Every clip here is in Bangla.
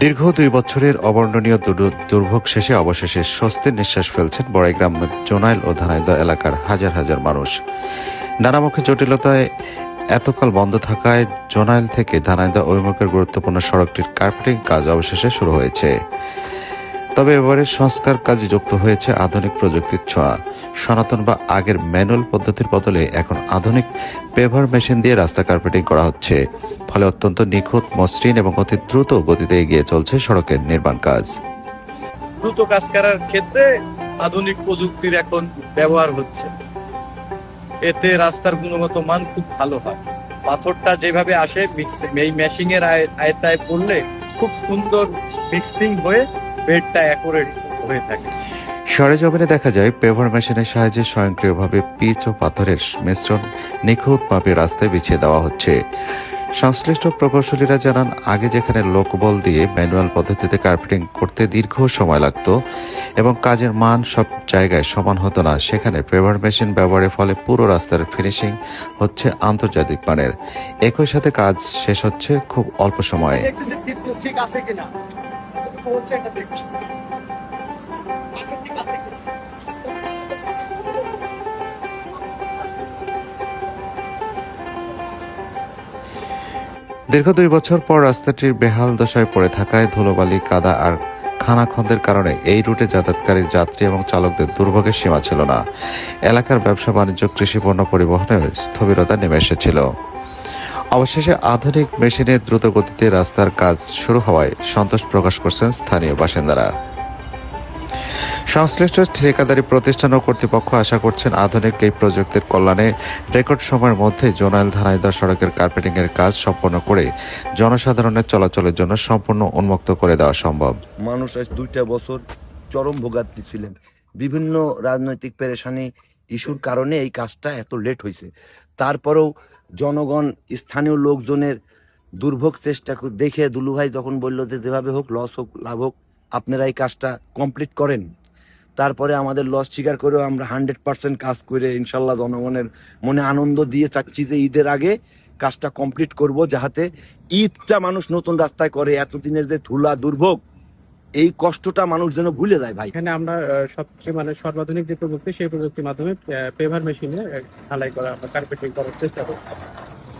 দীর্ঘ ২ বছরের অবর্ণনীয় দুর্ভোগ শেষে অবশেষে স্বস্তির নিঃশ্বাস ফেলছেন বড়াইগ্রাম, জোনাইল ও ধানাইদহ এলাকার হাজার হাজার মানুষ। নানামুখী জটিলতায় এতকাল বন্ধ থাকায় জোনাইল থেকে ধানাইদহ অভিমুখের গুরুত্বপূর্ণ সড়কটির কার্পেটিং কাজ অবশেষে শুরু হয়েছে। তবে এবারে সংস্কার কাজে যুক্ত হয়েছে আধুনিক প্রযুক্তির ছোঁয়া। সনাতন বা আগের ম্যানুয়াল পদ্ধতির বদলে এখন আধুনিক পেভার মেশিন দিয়ে রাস্তা কার্পেটিং করা হচ্ছে। ফলে অত্যন্ত নিখুঁত, মসৃণ এবং অতি দ্রুত গতিতে এগিয়ে চলছে সড়কের নির্মাণ কাজ। দ্রুত কাজ করার ক্ষেত্রে আধুনিক প্রযুক্তির এখন ব্যবহার হচ্ছে। এতে রাস্তার গুণগত মান খুব ভালো হয়। পাথরটা যেভাবে আসে এই মেশিং এর আয়তায় পড়লে খুব সুন্দর মিক্সিং হয়ে বেডটা অ্যাকুরেট হয়ে থাকে। সরেজমিনে দেখা যায় পেভার মেশিনের সাহায্যে স্বয়ংক্রিয়ভাবে পিচ ও পাথরের মিশ্রণ নিখুঁতভাবে রাস্তায় বিছিয়ে দেওয়া হচ্ছে। সংশ্লিষ্ট প্রকৌশলীরা জানান, আগে যেখানে লোকবল দিয়ে ম্যানুয়াল পদ্ধতিতে কার্পেটিং করতে দীর্ঘ সময় লাগতো এবং কাজের মান সব জায়গায় সমান হতো না, সেখানে পেভার মেশিন ব্যবহারের ফলে পুরো রাস্তার ফিনিশিং হচ্ছে আন্তর্জাতিক মানের। একই সাথে কাজ শেষ হচ্ছে খুব অল্প সময়ে। ঠিক আছে কিনা দীর্ঘ ২ বছর পর রাস্তাটির বেহাল দশায় পড়ে থাকায় ধুলোবালি, কাদা আর খানাখন্দের কারণে এই রুটে যাতায়াতকারী যাত্রী এবং চালকদের দুর্ভোগের সীমা ছিল না। এলাকার ব্যবসা বাণিজ্য, কৃষিপণ্য পরিবহনে স্থবিরতা নেমে এসেছিল। অবশেষে আধুনিক মেশিনে দ্রুত গতিতে রাস্তার কাজ শুরু হওয়ায় সন্তোষ প্রকাশ করছেন স্থানীয় বাসিন্দারা। সংশ্লিষ্ট ঠিকাদারি প্রতিষ্ঠান ও কর্তৃপক্ষ আশা করছেন আধুনিক এই প্রযুক্তির কল্যাণে রেকর্ড সময়ের মধ্যে জোনাইল ধানাইদহ সড়কের কার্পেটিংয়ের কাজ সম্পন্ন করে জনসাধারণের চলাচলের জন্য সম্পূর্ণ উন্মুক্ত করে দেওয়া সম্ভব। মানুষ আজ 2টা বছর চরম ভোগান্তি ছিলেন। বিভিন্ন রাজনৈতিক পেরেশানি ইস্যুর কারণে এই কাজটা এত লেট হয়েছে। তারপরেও জনগণ, স্থানীয় লোকজনের দুর্ভোগ চেষ্টা দেখে দুলুভাই যখন বলল যে যেভাবে হোক, লস হোক লাভ হোক, আপনারা এই কাজটা কমপ্লিট করেন। তারপরে আমাদের লস স্বীকার করেও আমরা 100% কাজ করে ইনশাল্লাহ জনগণের মনে আনন্দ দিয়ে চাচ্ছি যে ঈদের আগে কাজটা কমপ্লিট করব, যাহাতে ঈদটা মানুষ নতুন রাস্তায় করে। এতদিনের যে ধুলা দুর্ভোগ, এই কষ্টটা মানুষ যেন ভুলে যায়। ভাই, এখানে আমরা সবচেয়ে সর্বাধুনিক যে প্রযুক্তি, সেই প্রযুক্তির মাধ্যমে পেভার মেশিনে ঢালাই করা বা কার্পেটিং করার চেষ্টা করি।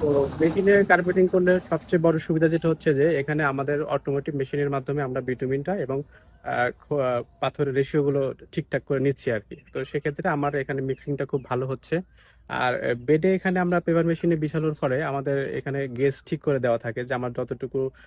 তো মেশিনে কার্পেটিং করলে সবচেয়ে বড় সুবিধা যেটা হচ্ছে যে এখানে আমাদের অটোমেটিক মেশিনের মাধ্যমে আমরা বিটুমিনটা এবং পাথরের রেশিও গুলো ঠিকঠাক করে নিচ্ছি আর কি। তো সেক্ষেত্রে আমার এখানে মিক্সিংটা খুব ভালো হচ্ছে। আর বেডে এখানে আমরা পেপার মেশিনে বিছানোর ফলে আমাদের এখানে গেজ ঠিক করে দেওয়া থাকে যে আমার যতটুকু